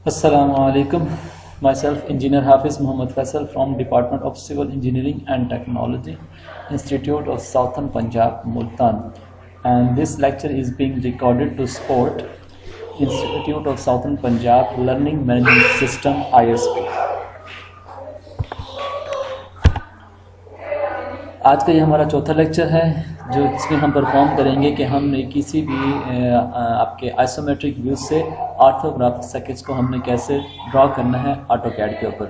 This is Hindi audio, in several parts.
Assalamualaikum. Myself, Engineer Hafiz Muhammad Faisal from Department of Civil Engineering and Technology, Institute of Southern Punjab, Multan. And this lecture is being recorded to support Institute of Southern Punjab Learning Management System ISP. आज का ये हमारा चौथा लेक्चर है जो इसमें हम परफॉर्म करेंगे कि हमने किसी भी आपके आइसोमेट्रिक व्यू से ऑर्थोग्राफिक स्केच को हमने कैसे ड्रॉ करना है ऑटोकैड के ऊपर।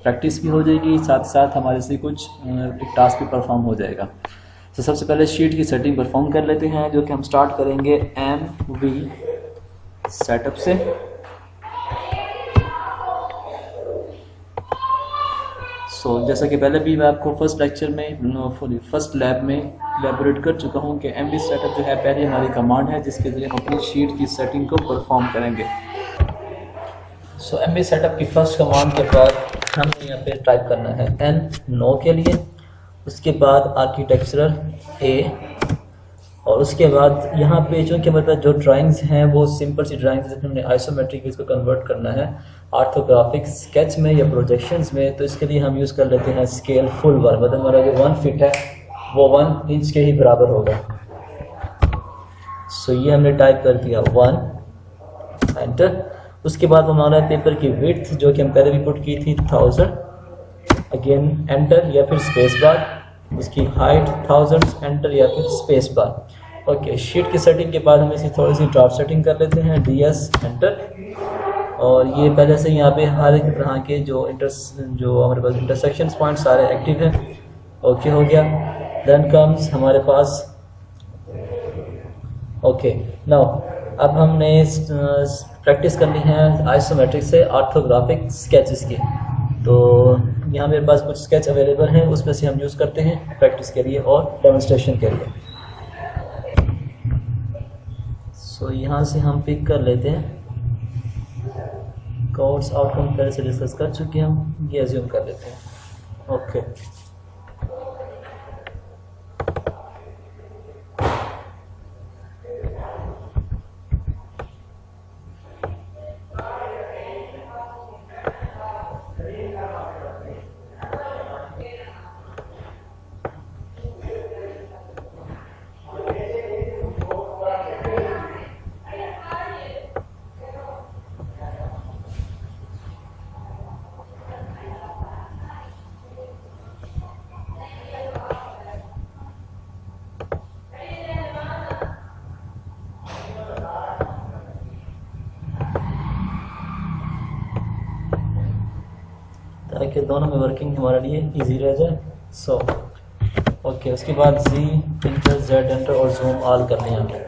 प्रैक्टिस भी हो जाएगी, साथ साथ हमारे से कुछ एक टास्क भी परफॉर्म हो जाएगा। तो सबसे पहले शीट की सेटिंग परफॉर्म कर लेते हैं, जो कि हम स्टार्ट करेंगे MV सेटअप से। जैसा कि पहले भी मैं आपको फर्स्ट लेक्चर में फर्स्ट लैब में एलैबोरेट कर चुका हूं कि MV सेटअप जो है पहली हमारी कमांड है जिसके ज़रिए हम अपनी शीट की सेटिंग को परफॉर्म करेंगे। MV सेटअप की फर्स्ट कमांड के बाद हमें यहाँ पे टाइप करना है N नो के लिए, उसके बाद आर्किटेक्चरल A, और उसके बाद यहाँ पे चूँकि हमारे पास जो ड्राइंग्स हैं वो सिंपल सी ड्राइंग्स जिसमें हमने आइसोमेट्रिक इसको कन्वर्ट करना है ऑर्थोग्राफिक स्केच में या प्रोजेक्शंस में, तो इसके लिए हम यूज़ कर लेते हैं स्केल फुल 1, मतलब हमारा जो 1 फीट है वो 1 इंच के ही बराबर होगा। ये हमने टाइप कर दिया 1, एंटर। उसके बाद हमारा पेपर की विड्थ जो कि हम पहले भी पुट की थी 1000, अगेन एंटर या फिर स्पेस बार। उसकी हाइट 1000, एंटर या फिर स्पेस बार। ओके, शीट की सेटिंग के बाद हम इसी थोड़ी सी ड्राफ्ट सेटिंग कर लेते हैं, DS एंटर। और ये पहले से यहाँ पे हर एक तरह के जो हमारे पास इंटरसेक्शन पॉइंट सारे एक्टिव हैं। ओके हो गया। देन कम्स हमारे पास ओके नाउ अब हमने प्रैक्टिस करनी है आइसोमेट्रिक से ऑर्थोग्राफिक स्केचेस की। तो यहाँ मेरे पास कुछ स्केच अवेलेबल हैं, उसमें से हम यूज़ करते हैं प्रैक्टिस के लिए और डेमोन्स्ट्रेशन के लिए। यहाँ से हम पिक कर लेते हैं कोर्स आउटकम पहले से डिस्कस कर चुके हैं हम, ये अज्यूम कर लेते हैं। ओके, ताकि दोनों में वर्किंग हमारे लिए इजी रह जाए। ओके, उसके बाद Z एंटर, Z एंटर और जूम ऑल कर लिया हमने।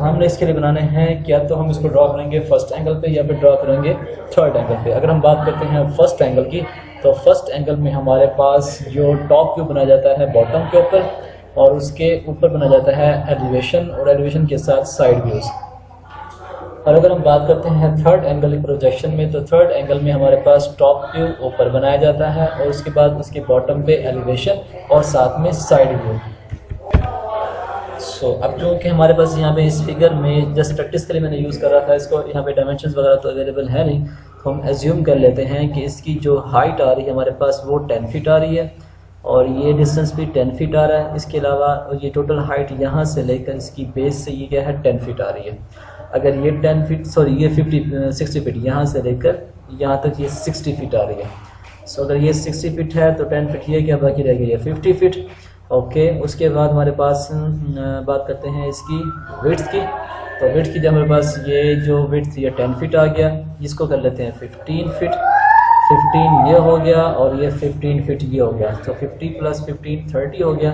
हमने इसके लिए बनाने हैं, क्या तो हम इसको ड्रॉ करेंगे फर्स्ट एंगल पे या फिर ड्रॉ करेंगे थर्ड एंगल पे। अगर हम बात करते हैं फर्स्ट एंगल की, तो फर्स्ट एंगल में हमारे पास जो टॉप व्यू बनाया जाता है बॉटम के ऊपर, और उसके ऊपर बनाया जाता है एलिवेशन, और एलिवेशन के साथ साइड व्यूज़। और अगर हम बात करते हैं थर्ड एंगल की प्रोजेक्शन में, तो थर्ड एंगल में हमारे पास टॉप व्यू ऊपर बनाया जाता है और उसके बाद उसके बॉटम पे एलिवेशन और साथ में साइड व्यू। अब जो कि हमारे पास यहाँ पे इस फिगर में जस्ट प्रैक्टिस के लिए मैंने यूज़ कर रहा था इसको, यहाँ पे डायमेंशंस वगैरह तो अवेलेबल है नहीं, तो हम एज्यूम कर लेते हैं कि इसकी जो हाइट आ रही है हमारे पास वो 10 फीट आ रही है, और ये डिस्टेंस भी 10 फीट आ रहा है। इसके अलावा ये टोटल हाइट यहाँ से लेकर इसकी बेस से ये क्या है 10 फीट आ रही है। अगर ये 10 फीट ये 60 फीट यहाँ से लेकर यहाँ तक ये 60 फीट आ रही है। अगर ये 60 फीट है तो 10 फीट ये क्या बाकी रह गई है 50 फीट। ओके, उसके बाद हमारे पास बात करते हैं इसकी विड्थ की। तो विड्थ की जब हमारे पास ये जो विड्थ ये 10 फीट आ गया, इसको कर लेते हैं 15 फीट। 15 ये हो गया और ये 15 फीट ये हो गया, तो 50 प्लस 15 30 हो गया,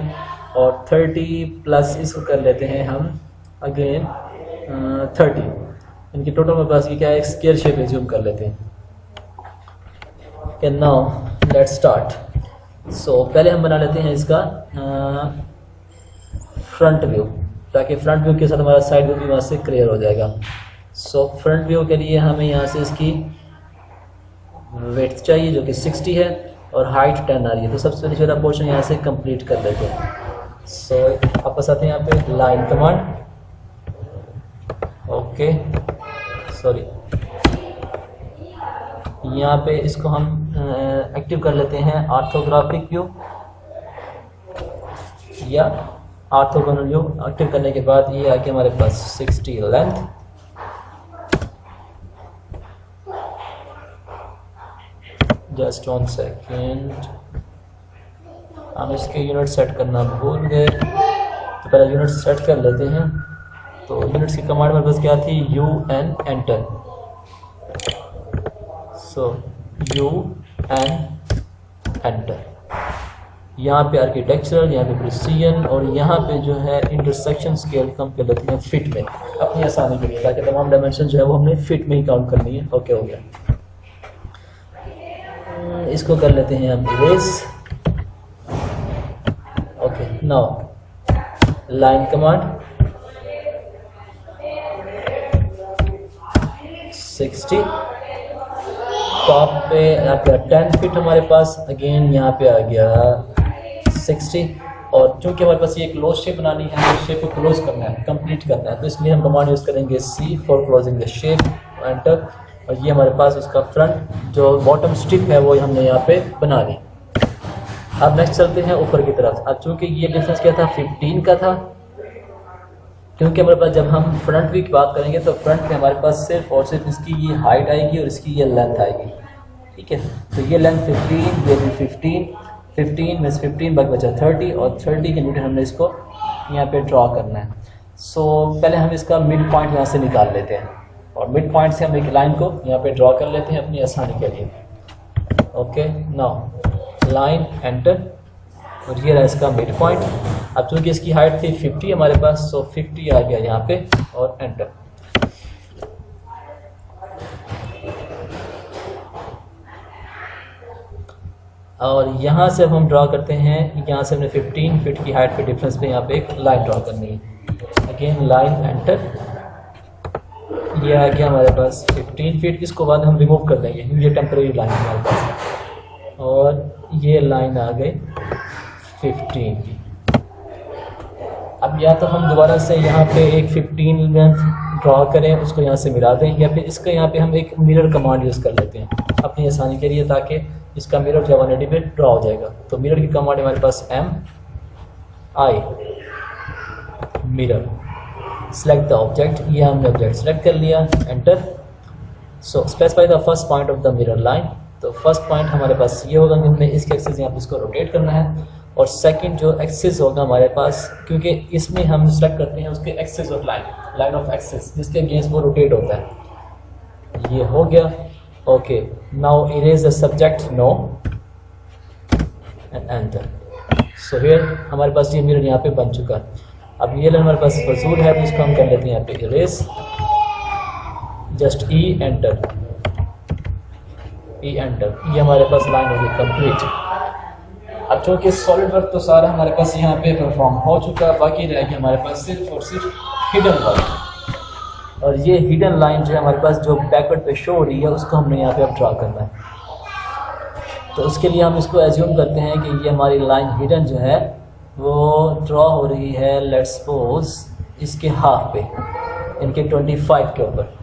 और 30 प्लस इसको कर लेते हैं हम अगेन 30। इनकी टोटल हमारे पास ये क्या है, एक स्क्वायर शेप एज्यूम कर लेते हैं। Okay, now let's start. पहले हम बना लेते हैं इसका फ्रंट व्यू, ताकि फ्रंट व्यू के साथ हमारा साइड व्यू भी वहाँ से क्लियर हो जाएगा। फ्रंट व्यू के लिए हमें यहाँ से इसकी विड्थ चाहिए जो कि 60 है और हाइट 10 आ रही है। तो सबसे पहले वाला पोर्शन यहाँ से कंप्लीट कर लेते हैं। वापस आते हैं यहाँ पे लाइन कमांड। ओके, सॉरी, यहाँ पे इसको हम एक्टिव कर लेते हैं ऑर्थोग्राफिक व्यू या ऑर्थोगोनल व्यू। एक्टिव करने के बाद ये आके हमारे पास 60 लेंथ, जस्ट 1 सेकेंड, हम इसके यूनिट सेट करना भूल गए, तो पहले यूनिट सेट कर लेते हैं। तो यूनिट्स की कमांड मेरे पास क्या थी, UN एंटर। सो UN एंटर। यहाँ पे आर्किटेक्चरल, यहाँ पे प्रिसीजन और यहाँ पे जो है इंटरसेक्शन स्केल कम कर लेते हैं फिट में, अपनी आसानी के लिए, ताकि तमाम डायमेंशन जो है वो हमने फिट में ही काउंट करनी है। ओके हो गया। इसको कर लेते हैं हम erase. Okay, now line command 60, top पे यहाँ पे 10 फीट हमारे पास, अगेन यहाँ पे आ गया 60। और चूंकि हमारे पास ये एक क्लोज शेप बनानी है, तो शेप को क्लोज करना है, कंप्लीट करना है, तो इसलिए हम कमांड यूज़ करेंगे C for closing the shape, enter. और ये हमारे पास उसका फ्रंट जो बॉटम स्ट्रिप है वो हमने यहाँ पे बना ली। अब नेक्स्ट चलते हैं ऊपर की तरफ। अब चूंकि ये डिफरेंस क्या था, 15 का था, क्योंकि हमारे पास जब हम फ्रंट व्यू की बात करेंगे तो फ्रंट में हमारे पास सिर्फ और सिर्फ इसकी ये हाइट आएगी और इसकी ये लेंथ आएगी, ठीक है। तो ये लेंथ 15, ये भी 15 में 15 बाकी बचा 30, और 30 के मीटर हमने इसको यहाँ पे ड्रॉ करना है। सो पहले हम इसका मिड पॉइंट यहाँ से निकाल लेते हैं, और मिड पॉइंट से हम एक लाइन को यहाँ पे ड्रॉ कर लेते हैं अपनी आसानी के लिए। ओके, नाउ लाइन एंटर, और ये रहा इसका मिड पॉइंट। अब चूंकि इसकी हाइट थी 50 हमारे पास, सो 50 आ गया यहाँ पे, और एंटर। और यहाँ से अब हम ड्रॉ करते हैं, यहाँ से हमने 15 फीट की हाइट पे डिफरेंस पे यहाँ पे एक लाइन ड्रॉ करनी है। अगेन लाइन एंटर, ये आ गया हमारे पास 15 फीट। इसको बाद हम रिमूव कर देंगे, ये टेम्परेरी लाइन है हमारे पास, और ये लाइन आ गई 15 की। अब या तो हम दोबारा से यहाँ पे एक 15 लेंथ ड्रॉ करें, उसको यहाँ से मिला दें, या फिर इसका यहाँ पे हम एक मिरर कमांड यूज़ कर लेते हैं अपनी आसानी के लिए, ताकि इसका मिरर जो 180 पे ड्रॉ हो जाएगा। तो मिरर की कमांड हमारे पास MI mirror, select the object, ये हमने ऑब्जेक्ट सेलेक्ट कर लिया, enter. So specify the first point of the mirror line. तो फर्स्ट पॉइंट हमारे पास ये होगा कि हमने इसके एक्सिस यहाँ पे इसको रोटेट करना है, और सेकंड जो एक्सिस होगा हमारे पास, क्योंकि इसमें हम सेलेक्ट करते हैं उसके axis of line of axis, जिसके अगेंस्ट वो रोटेट होता है। ये हो गया। Okay, now erase the subject, no, and enter. So here हमारे पास ये मिरर यहाँ पे बन चुका। अब ये लाइन हमारे पास फजूल है, तो इसको हम कर लेते हैं यहाँ पे erase, just E enter, E enter. ये हमारे पास लाइन होगी कंप्लीट। अब चूँकि सॉलिड वर्क तो सारा हमारे पास यहाँ पे परफॉर्म हो चुका, बाकी रह गया हमारे पास सिर्फ और सिर्फ हिडन वर्क। और ये हिडन लाइन जो है हमारे पास जो बैकवर्ड पे शो हो रही है, उसको हमने यहाँ पे अब ड्रा करना है। तो उसके लिए हम इसको एज्यूम करते हैं कि ये हमारी लाइन हिडन जो है वो ड्रॉ हो रही है, लेट्स सपोज इसके हाफ पे, इनके 25 के ऊपर।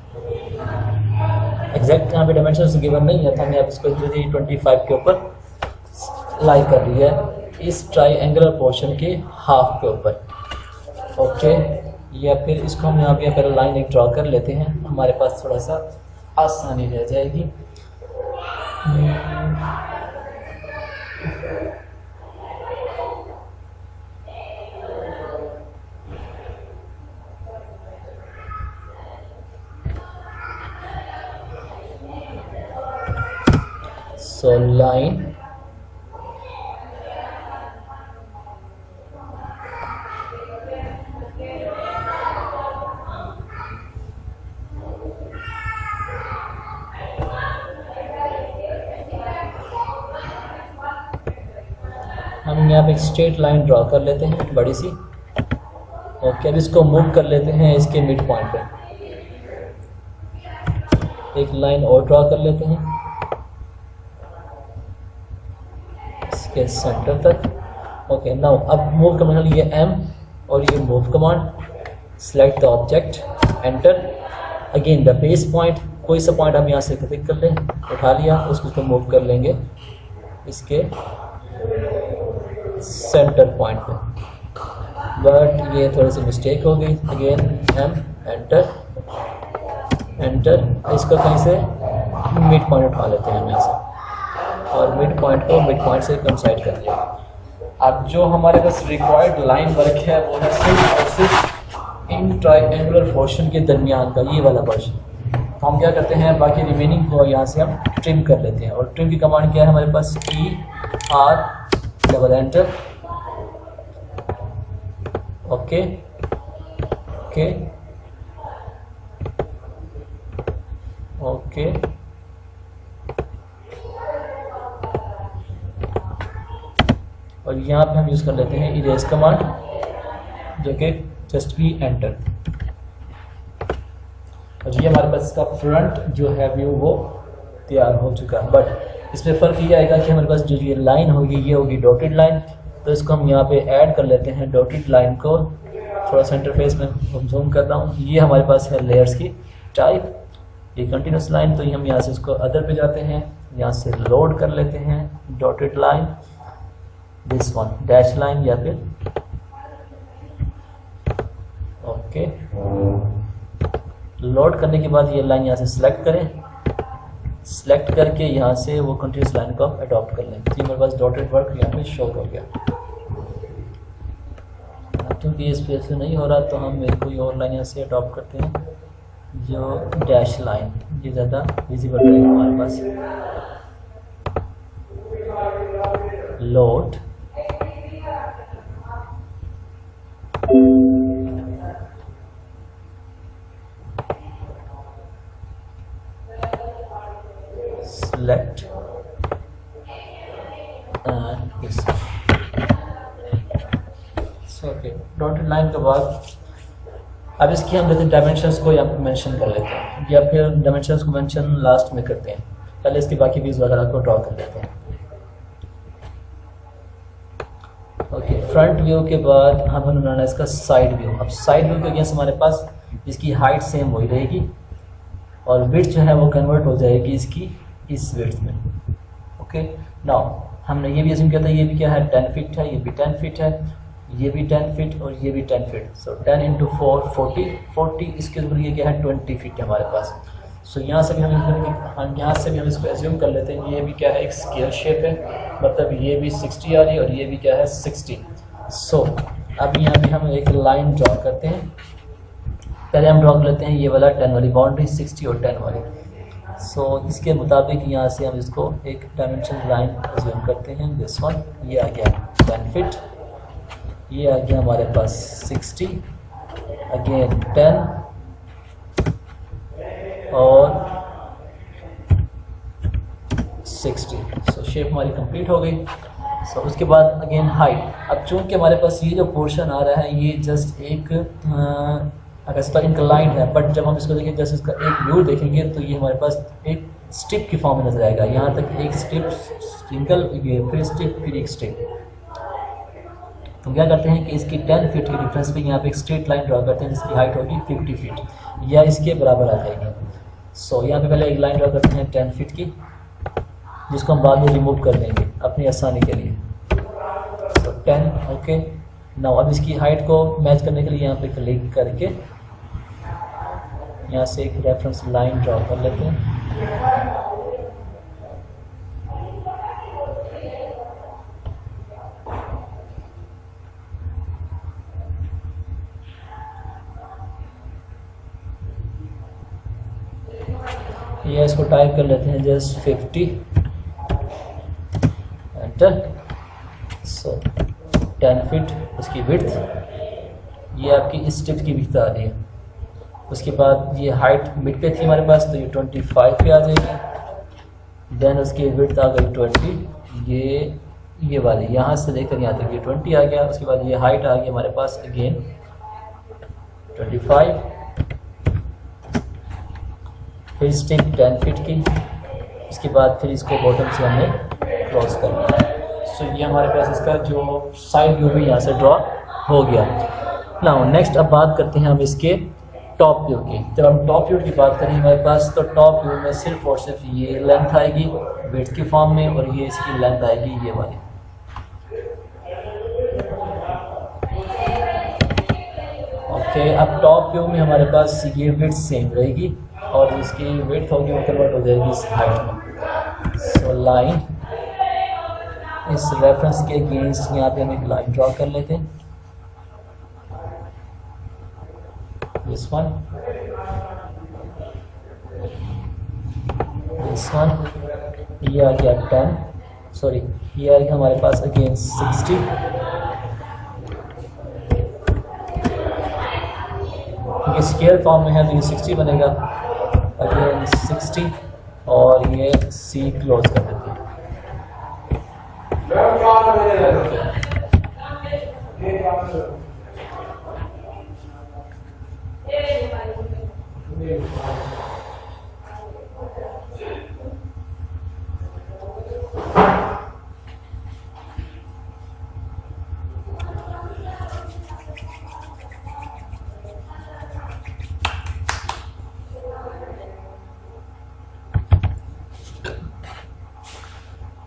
एग्जैक्ट यहाँ पे डायमेंशन गिवन नहीं है, तो हमने अब इसको 25 के ऊपर लाई कर रही है, इस ट्राइएंगुलर पोर्शन के हाफ के ऊपर। ओके, या फिर इसको हम यहाँ पे पहले लाइन एक ड्रॉ कर लेते हैं, हमारे पास थोड़ा सा आसानी रह जाएगी। सो लाइन हम यहाँ पे एक स्ट्रेट लाइन ड्रॉ कर लेते हैं बड़ी सी। ओके, अब इसको मूव कर लेते हैं इसके मिड पॉइंट पे, एक लाइन और ड्रॉ कर लेते हैं इसके सेंटर तक। ओके, नाउ अब मूव कमांड, ये M और ये move command, select the object, enter. Again the base point कोई सा पॉइंट हम यहाँ से क्लिक कर लें, उठा लिया, उसको मूव कर लेंगे इसके सेंटर पॉइंट पे, बट ये थोड़ी सी मिस्टेक हो गई। अगेन एम एंटर एंटर, इसको कहीं से मिड पॉइंट उठा लेते हैं हम यहाँ से, और मिड पॉइंट को मिड पॉइंट से कंसाइड कर लिया। अब जो हमारे पास रिक्वायर्ड लाइन वर्क है वो है सिर्फ और सिर्फ इन ट्राइंगुलर पोर्शन के दरमियान का ये वाला पोर्शन। तो हम क्या करते हैं, बाकी रिमेनिंग को यहाँ से हम ट्रिम कर लेते हैं, और ट्रिम की कमांड क्या है हमारे पास, ER double enter, okay okay okay, और यहाँ पे हम यूज़ कर लेते हैं इरेज कमांड, जो कि जस्ट भी एंटर, और ये हमारे पास इसका फ्रंट जो है व्यू वो तैयार हो चुका है। बट इसमें फ़र्क ये आएगा कि हमारे पास जो ये लाइन होगी ये होगी डॉटेड लाइन, तो इसको हम यहाँ पे ऐड कर लेते हैं डॉटेड लाइन को, थोड़ा सा इंटरफेस में हम जूम कर रहा हूँ। ये हमारे पास है लेयर्स की टाइप, ये कंटिन्यूस लाइन, तो हम यहाँ से इसको अदर पे जाते हैं, यहाँ से लोड कर लेते हैं dotted line, this one dash line, या फिर ओके। लोड करने के बाद ये लाइन यहाँ से सिलेक्ट करें, सिलेक्ट करके यहाँ से वो कंटिन्यूस लाइन को अडॉप्ट कर लें। तो मेरे पास डॉटेड वर्क यहाँ पे शो हो गया। क्योंकि इस पेज से नहीं हो रहा तो हम कोई और लाइन यहाँ से अडॉप्ट करते हैं, जो डैश लाइन, ये ज़्यादा विजिबल रहेगा हमारे पास। Load select and this, okay. Dotted line के बाद अब इसकी हम लेते डायमेंशंस को यहाँ पर मेंशन कर लेते हैं, या फिर डायमेंशंस को मेंशन लास्ट में करते हैं, पहले इसकी बाकी व्यूज वगैरह को ड्रॉ कर लेते हैं। ओके, फ्रंट व्यू के बाद हम बनाना है इसका साइड व्यू। अब साइड व्यू के अगेंस्ट हमारे पास इसकी हाइट सेम वही रहेगी, और विड्थ जो है वो कन्वर्ट हो जाएगी इसकी इस विड्थ में। ओके, नाउ हमने ये भी अज्यूम किया था, ये भी क्या है 10 फीट है, ये भी 10 फीट है, ये भी 10 फीट और ये भी 10 फीट। सो 10 इंटू 4 40, इसके ऊपर ये क्या है 20 फीट है हमारे पास। सो यहाँ से भी हम यहाँ से भी हम इसको एज्यूम कर लेते हैं, ये भी क्या है एक स्केल शेप है, मतलब ये भी 60 आ रही है और ये भी क्या है 60। सो अब यहाँ भी हम एक लाइन ड्रॉ करते हैं। पहले हम ड्रॉ कर लेते हैं ये वाला 10 वाली बाउंड्री, 60 और 10 वाली। सो इसके मुताबिक यहाँ से हम इसको एक डायमेंशन लाइन एज्यूम करते हैं, दिस वन, ये आ गया 10 फीट, ये आ गया हमारे पास 60, अगेन 10 और 60। सो शेप हमारी कंप्लीट हो गई। सो उसके बाद अगेन हाइट। अब चूंकि हमारे पास ये जो पोर्शन आ रहा है ये जस्ट एक अगर इसका इंक्लाइंड है, बट जब हम इसको देखें जस्ट इसका एक व्यू देखेंगे तो ये हमारे पास एक स्ट्रिप की फॉर्म में नजर आएगा। यहाँ तक एक स्ट्रिप, सिंगल, फिर स्ट्रिप, फिर एक स्ट्रिप। तो क्या करते हैं कि इसकी 10 फीट के डिफरेंस पे यहाँ पे एक स्ट्रेट लाइन ड्रॉ करते हैं जिसकी हाइट होगी 50 फीट या इसके बराबर आ जाएगी। सो यहाँ पे पहले एक लाइन ड्रॉ करते हैं 10 फीट की, जिसको हम बाद में रिमूव कर देंगे अपनी आसानी के लिए। सो 10, ओके। नाउ अब इसकी हाइट को मैच करने के लिए यहाँ पे क्लिक करके यहाँ से एक रेफरेंस लाइन ड्रॉ कर लेते हैं। ये इसको टाइप कर लेते हैं जस्ट 50, एंटर। सो 10 फीट उसकी विड्थ, ये आपकी इस स्ट्रिप की विड्थ आ रही है। उसके बाद ये हाइट मिड पे थी हमारे पास तो ये 25 पे आ जाएगी। देन उसकी विड्थ आ गई 20, ये वाली यहाँ से लेकर यहाँ तक ये 20 आ गया। उसके बाद ये हाइट आ गई हमारे पास अगेन 25, फिर स्ट्रिप 10 फीट की। उसके बाद फिर इसको बॉटम से हमने क्रॉस करना है। सो ये हमारे पास इसका जो साइड व्यू भी यहाँ से ड्रॉ हो गया। नाउ नेक्स्ट अब बात करते हैं हम इसके टॉप व्यू की। जब हम टॉप व्यू की बात करें हमारे पास, तो टॉप व्यू में सिर्फ और सिर्फ ये लेंथ आएगी विड्थ की फॉर्म में, और ये इसकी लेंथ आएगी ये वाली। ओके, अब टॉप व्यू में हमारे पास ये विड्थ सेम रहेगी और इसकी विड्थ होगी वो कन्वर्ट हो जाएगी इस हाइट में। सो लाइन, इस रेफरेंस के अगेंस्ट यहाँ पे हम एक लाइन ड्रॉ कर लेते हैं, दिस वन, दिस वन, ये आ गया 10, सॉरी ये आ गया हमारे पास अगेंस्ट 60, क्योंकि स्केयर फॉर्म में है तो ये 60 बनेगा, अगेंस्ट 60, और ये सी क्लोज कर देते हैं।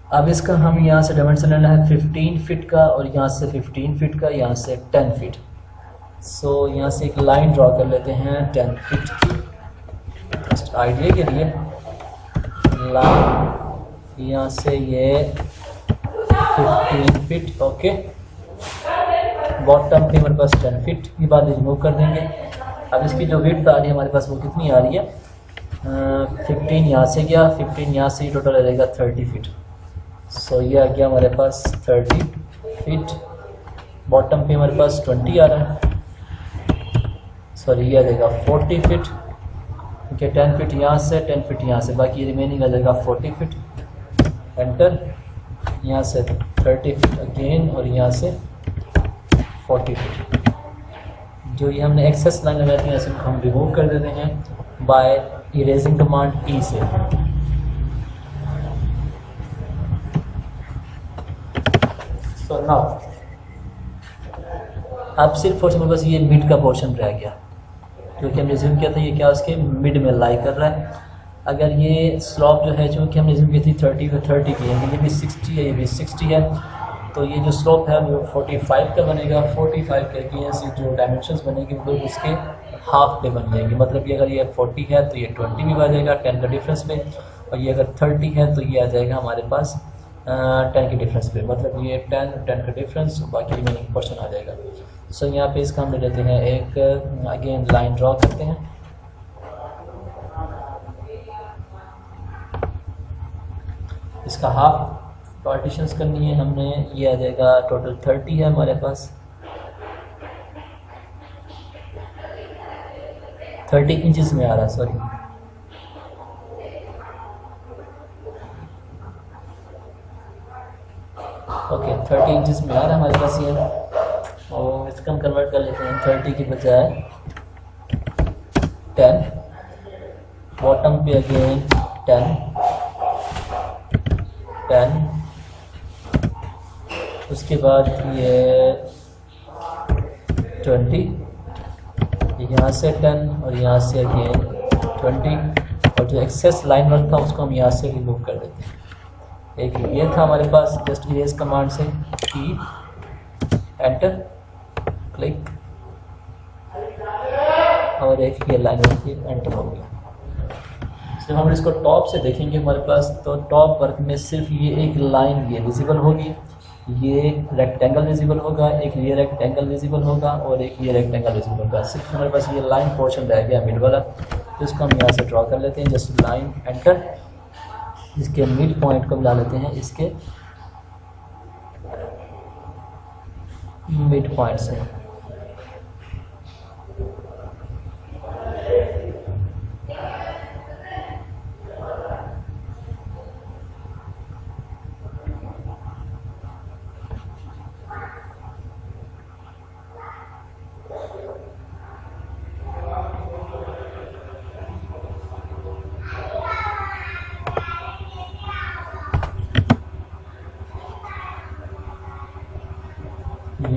अब इसका हम यहाँ से डायमेंशन लेना है 15 फीट का, और यहाँ से 15 फीट का, यहाँ से 10 फीट। सो यहाँ से एक लाइन ड्रॉ कर लेते हैं 10 फीट की, जस्ट आइडिया के लिए। लाइन यहाँ से ये 15 फीट, ओके। बॉटम पे हमारे पास 10 फीट, ये बात रिमूव कर देंगे। अब इसकी जो विड्थ आ रही है हमारे पास वो कितनी आ रही है, 15 यहाँ से गया, 15 यहाँ से, टोटल आ जाएगा 30 फीट। सो ये आ गया हमारे पास 30 फीट। बॉटम पे हमारे पास 20 आ रहा है, सॉरी ये आ जाएगा 40 फीट, क्योंकि 10 फीट यहाँ से, 10 फीट यहाँ से, बाकी रिमेनिंग आ जाएगा 40 फीट। एंटर, यहाँ से 30 फीट अगेन, और यहाँ से 40 फीट। जो ये हमने एक्सेस लाइन लगाई थी ऐसे हम रिमूव कर देते हैं बाय इरेजिंग कमांड ई से। सो नाउ अब सिर्फ और सिर्फ बस ये मिड का पोर्शन रह गया, क्योंकि हमने रिज्यूम किया था ये क्या उसके मिड में लाई कर रहा है। अगर ये स्लॉप जो है, चूँकि हमने रिज्यूम की थी 30 पे 30 की है, ये भी 60 है, ये भी 60 है, तो ये जो स्लोप है वो 45 का बनेगा। 45 के अगेंस्ट जो डायमेंशंस बनेंगे वो उसके हाफ पे बन जाएंगे। मतलब कि अगर ये 40 है तो ये 20 भी आ जाएगा 10 का डिफरेंस में, और ये अगर 30 है तो ये आ जाएगा हमारे पास 10 के डिफरेंस पे। मतलब ये 10 का डिफरेंस, बाकी रिमेनिंग पोर्शन आ जाएगा। सो यहाँ पे इसका हम ले लेते हैं एक अगेन लाइन ड्रॉ करते हैं। इसका हाफ पार्टीशंस करनी है हमने, ये आ जाएगा टोटल 30 है हमारे पास, 30 इंचेस में आ रहा है, सॉरी ओके 30 इंचेस में आ रहा है हमारे पास ये, और इसका हम कन्वर्ट कर लेते हैं 30 की बजाय 10। बॉटम पे अगेन 10, उसके बाद ये 20, यहाँ से 10 और यहाँ से अगेन 20, और जो एक्सेस लाइन वर्क था उसको हम यहाँ से रिमूव कर देते हैं। एक ये था हमारे पास, जस्ट इरेज कमांड से की एंटर क्लिक, और एक ये लाइन वर्क एंटर हो गया। जब हम इसको टॉप से देखेंगे हमारे पास, तो टॉप वर्क में सिर्फ ये एक लाइन ये विजिबल होगी, ये रेक्टेंगल विजिबल होगा, एक ये रेक्टेंगल विजिबल होगा, और एक ये रेक्टेंगल विजिबल होगा। सिर्फ हमारे पास ये लाइन पोर्शन रह गया मिड वाला, तो इसको हम यहाँ से ड्रॉ कर लेते हैं। जस्ट लाइन एंटर, इसके मिड पॉइंट को मिला लेते हैं इसके मिड पॉइंट से।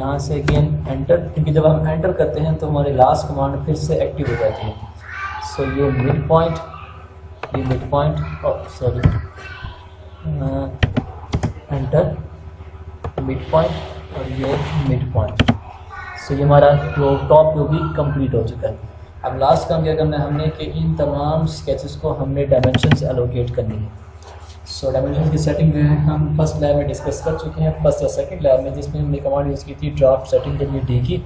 यहाँ से अगेन एंटर, क्योंकि जब हम एंटर करते हैं तो हमारी लास्ट कमांड फिर से एक्टिव हो जाती है। सो ये मिड पॉइंट, ये mid point, sorry enter mid point और ये मिड पॉइंट। सो ये हमारा जो टॉप व्यू भी कंप्लीट हो चुका है। अब लास्ट काम क्या करना है हमने कि इन तमाम स्केचेस को हमने डायमेंशंस एलोकेट करनी है। सो डायमेंशन की सेटिंग जो है हम फर्स्ट लैब में डिस्कस कर चुके हैं, फर्स्ट या सेकंड लैब में, जिसमें हमने कमांड यूज़ की थी ड्राफ्ट सेटिंग के लिए डी की,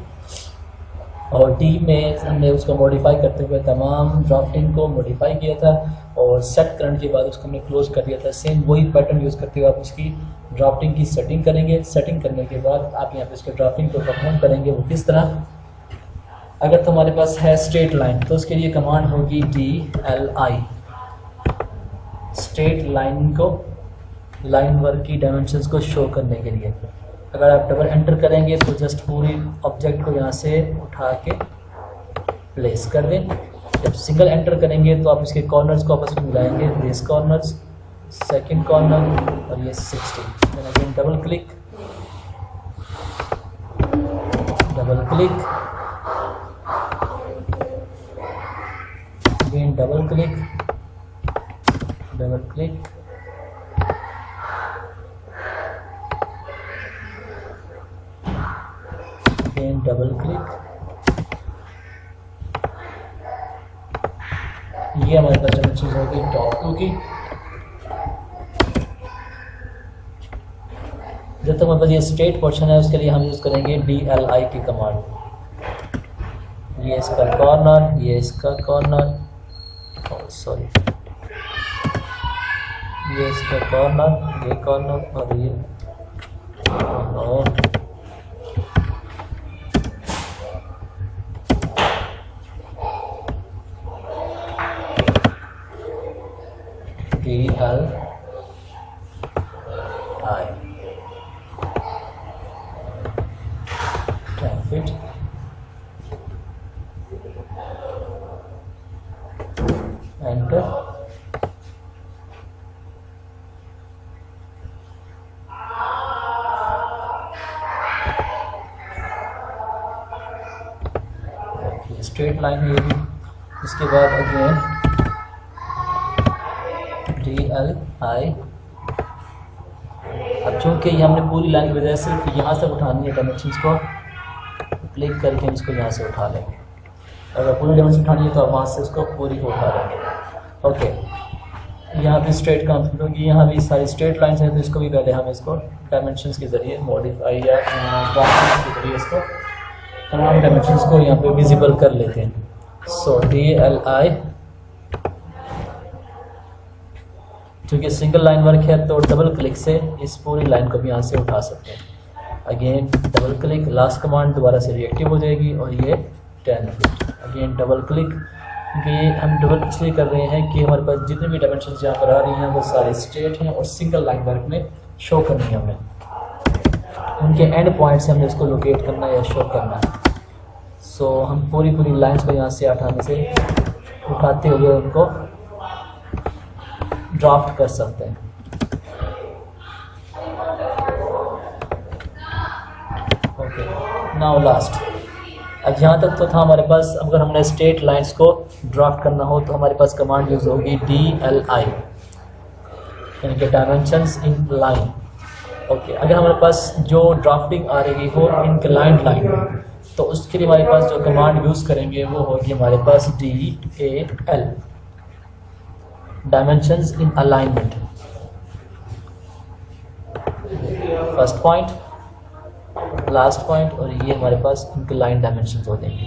और डी में हमने उसको मॉडिफाई करते हुए तमाम ड्राफ्टिंग को मॉडिफाई किया था और सेट करने के बाद उसको हमने क्लोज कर दिया था। सेम वही पैटर्न यूज़ करते हुए आप उसकी ड्राफ्टिंग की सेटिंग करेंगे। सेटिंग करने के बाद आप यहाँ पे इसके ड्राफ्टिंग को परफॉर्म करेंगे। वो किस तरह, अगर तुम्हारे पास है स्ट्रेट लाइन तो उसके लिए कमांड होगी DLI, स्ट्रेट लाइन को, लाइन वर्क की डायमेंशंस को शो करने के लिए। अगर आप डबल एंटर करेंगे तो जस्ट पूरी ऑब्जेक्ट को यहाँ से उठा के प्लेस कर दें। जब सिंगल एंटर करेंगे तो आप इसके कॉर्नर्स को आपस में मिलाएंगे, दिस कॉर्नर्स, सेकंड कॉर्नर और ये 60। Then again double click, double click, again double click, double click, again double click. ये हमारे पास जो चीज़ होगी टॉप व्यू की। जब तक हमारे पास ये स्ट्रेट पोर्शन है उसके लिए हम यूज़ करेंगे DLI की कमांड। ये इसका कॉर्नर, ये इसका कॉर्नर, सॉरी ये इसका कॉर्नर, ये कॉर्नर और ये DLI 10 feet, enter. Straight line है ये भी। उसके बाद अगेन DLI। अब चूँकि ये हमने पूरी लाइन की वजह सिर्फ यहाँ से उठानी है डायमेंशंस को, क्लिक करके हम इसको यहाँ से उठा लेंगे। अगर पूरी डायमेंशन उठानी है तो आप वहाँ से उसको पूरी को उठा लेंगे। ओके, यहाँ भी स्ट्रेट कंप्लीट होगी। यहाँ भी सारी स्ट्रेट लाइन्स हैं तो इसको भी पहले हम इसको डायमेंशंस के ज़रिए मॉडिफाई या ड्राफ्टिंग के ज़रिए इसको तमाम डायमेंशंस को यहाँ पे विजिबल कर लेते हैं। सो DLI, क्योंकि सिंगल लाइन वर्क है तो डबल क्लिक से इस पूरी लाइन को भी यहाँ से उठा सकते हैं। Again double click, last command दोबारा से रिएक्टिव हो जाएगी और ये 10 फीट। अगेन डबल क्लिक, क्योंकि ये हम डबल इसलिए कर रहे हैं कि हमारे पास जितने भी डायमेंशंस यहाँ पर आ रही हैं वो सारे स्ट्रेट हैं और सिंगल लाइन वर्क में शो करनी है हमें। उनके एंड पॉइंट से हमने इसको लोकेट करना है या शो करना है। सो हम पूरी लाइंस को यहाँ से आसानी से उठाते हुए उनको ड्राफ्ट कर सकते हैं। Okay, now last. अब यहाँ तक तो था हमारे पास। अगर हमने स्ट्रेट लाइंस को ड्राफ्ट करना हो तो हमारे पास कमांड यूज़ होगी DLI, यानी कि डायमेंशंस इन लाइन। ओके, अगर हमारे पास जो ड्राफ्टिंग आ रही हो इंक्लाइंड लाइन में तो उसके लिए हमारे पास जो कमांड यूज़ करेंगे वो होगी हमारे पास DAL, dimensions in alignment. First point, last point और ये हमारे पास इंक्लाइन डायमेंशंस हो जाएंगे।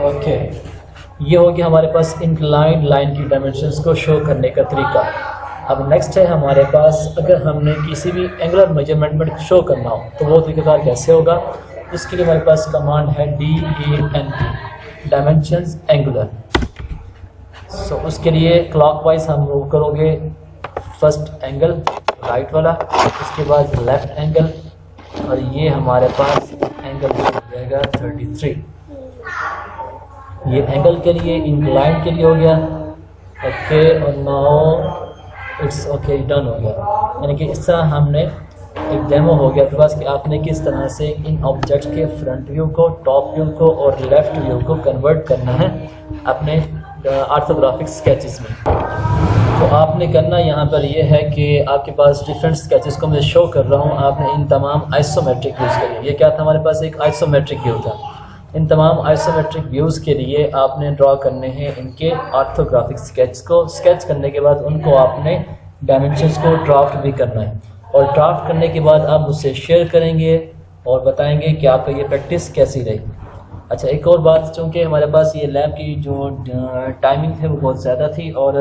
ओके, ये हो गया हमारे पास इंक्लाइन लाइन की डायमेंशंस को शो करने का तरीका। अब नेक्स्ट है हमारे पास, अगर हमने किसी भी एंगुलर मेजरमेंट शो करना हो तो वो तरीकाकार कैसे होगा। उसके लिए हमारे पास कमांड है DANT, डायमेंशंस एंगुलर। सो उसके लिए क्लॉकवाइज हम मूव करोगे। फर्स्ट एंगल राइट वाला, उसके बाद लेफ्ट एंगल और ये हमारे पास एंगल हो जाएगा 33। ये एंगल के लिए, इंक्लाइन के लिए हो गया। ओके, और नाउ इट्स ओके, डन हो गया। यानी कि इस तरह हमने एक डेमो हो गया आपके पास कि आपने किस तरह से इन ऑब्जेक्ट के फ्रंट व्यू को, टॉप व्यू को और लेफ़्ट व्यू को कन्वर्ट करना है अपने ऑर्थोग्राफिक स्केचेस में। तो आपने करना यहाँ पर यह है कि आपके पास डिफरेंट स्केचेस को मैं शो कर रहा हूँ, आपने इन तमाम आइसोमेट्रिक व्यूज़ के लिए, ये क्या था हमारे पास एक आइसोमेट्रिक व्यू था, इन तमाम आइसोमेट्रिक व्यूज़ के लिए आपने ड्रॉ करने हैं इनके ऑर्थोग्राफिक स्केच को। स्केच करने के बाद उनको आपने डायमेंशंस को ड्राफ्ट भी करना है, और ड्राफ्ट करने के बाद आप मुझसे शेयर करेंगे और बताएंगे कि आपका ये प्रैक्टिस कैसी रही। अच्छा, एक और बात, चूँकि हमारे पास ये लैब की जो टाइमिंग थी वो बहुत ज़्यादा थी और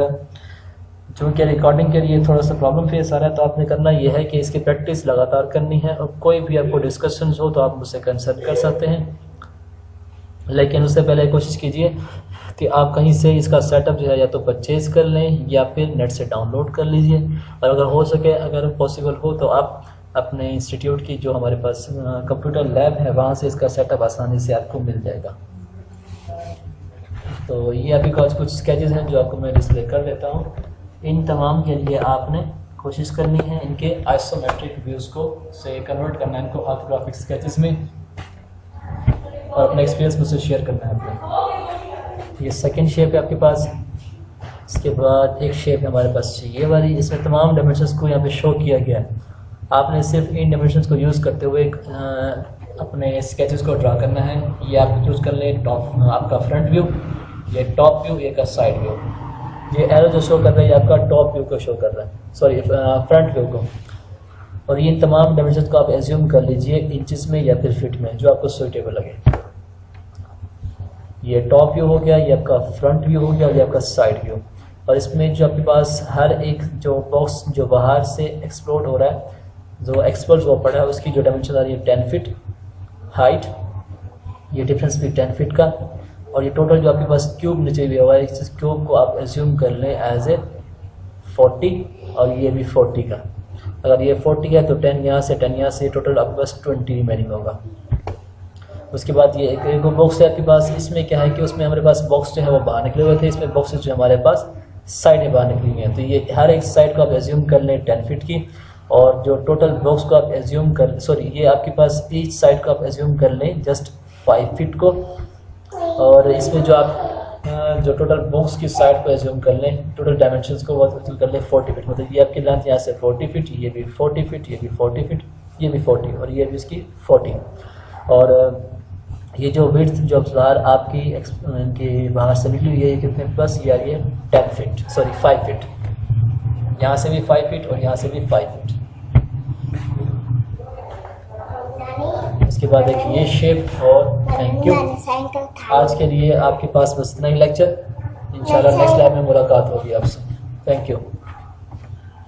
चूँकि रिकॉर्डिंग के लिए थोड़ा सा प्रॉब्लम फेस आ रहा है, तो आपने करना ये है कि इसकी प्रैक्टिस लगातार करनी है, और कोई भी आपको डिस्कशन हो तो आप मुझसे कंसल्ट कर सकते हैं। लेकिन उससे पहले कोशिश कीजिए कि आप कहीं से इसका सेटअप जो है या तो परचेज़ कर लें या फिर नेट से डाउनलोड कर लीजिए, और अगर हो सके, अगर पॉसिबल हो तो आप अपने इंस्टीट्यूट की जो हमारे पास कंप्यूटर लैब है वहाँ से इसका सेटअप आसानी से आपको मिल जाएगा। तो ये आपके पास कुछ स्केचेस हैं जो आपको मैं डिस्प्ले कर देता हूँ। इन तमाम के लिए आपने कोशिश करनी है इनके आइसोमेट्रिक व्यूज़ को से कन्वर्ट करना है इनको ऑर्थोग्राफिक स्केचेस में, और अपना एक्सपीरियंस मुझसे शेयर करना है अपना। ये सेकंड शेप है आपके पास। इसके बाद एक शेप है हमारे पास ये वाली, इसमें तमाम डायमेंशंस को यहाँ पे शो किया गया है। आपने सिर्फ इन डायमेंशंस को यूज़ करते हुए अपने स्केचेस को ड्रा करना है। ये आप चूज़ कर लें टॉप, आपका फ्रंट व्यू, ये टॉप व्यू, ये का साइड व्यू। ये एरो जो शो कर रहा है ये आपका टॉप व्यू को शो कर रहा है, सॉरी फ्रंट व्यू को। और ये तमाम डायमेंशंस को आप एज्यूम कर लीजिए इंचेस में या फिर फिट में, जो आपको सूटेबल लगे। ये टॉप व्यू हो गया, ये आपका फ्रंट व्यू हो गया, ये आपका साइड व्यू। और इसमें जो आपके पास हर एक जो बॉक्स जो बाहर से एक्सप्लोर हो रहा है, जो एक्सपोज वो पड़ा है, उसकी जो डायमेंशन आ रही है 10 फीट हाइट, ये डिफरेंस भी 10 फीट का। और ये टोटल जो आपके पास क्यूब नीचे भी हुआ है, इस क्यूब को आप एज्यूम कर लें एज ए 40, और ये भी 40 का। अगर ये 40 है तो 10 यहाँ से 10 यहाँ से, टोटल आपके पास 20 रिमेनिंग होगा। उसके बाद ये एक बॉक्स है आपके पास, इसमें क्या है कि उसमें हमारे पास बॉक्स जो है वो बाहर निकले हुए थे, इसमें बॉक्सेस जो हमारे पास साइड में बाहर निकली हुई हैं। तो ये हर एक साइड को आप एज्यूम कर लें 10 फीट की, और जो टोटल बॉक्स को आप एज्यूम कर, सॉरी ये आपके पास ईच साइड को आप एज्यूम कर लें जस्ट 5 फीट को। और इसमें जो आप जो टोटल बॉक्स की साइड को एज्यूम कर लें, टोटल डायमेंशंस को वो कर लें 40 फीट। मतलब ये आपकी लेंथ यहाँ से 40 फीट, ये भी 40 फीट, ये भी 40 फीट, ये भी 40, और ये भी इसकी 40। और ये जो विड्थ जो बाहर आपकी इनके बाहर से निकली हुई है, ये कितने प्लस ये आ रही है 10 फीट, सॉरी 5 फीट। यहाँ से भी 5 फीट और यहाँ से भी 5 फीट। इसके बाद एक ये शेप। और थैंक यू। आज के लिए आपके पास बस इतना ही लेक्चर। इंशाल्लाह नेक्स्ट लाइव में मुलाकात होगी आपसे। Thank you.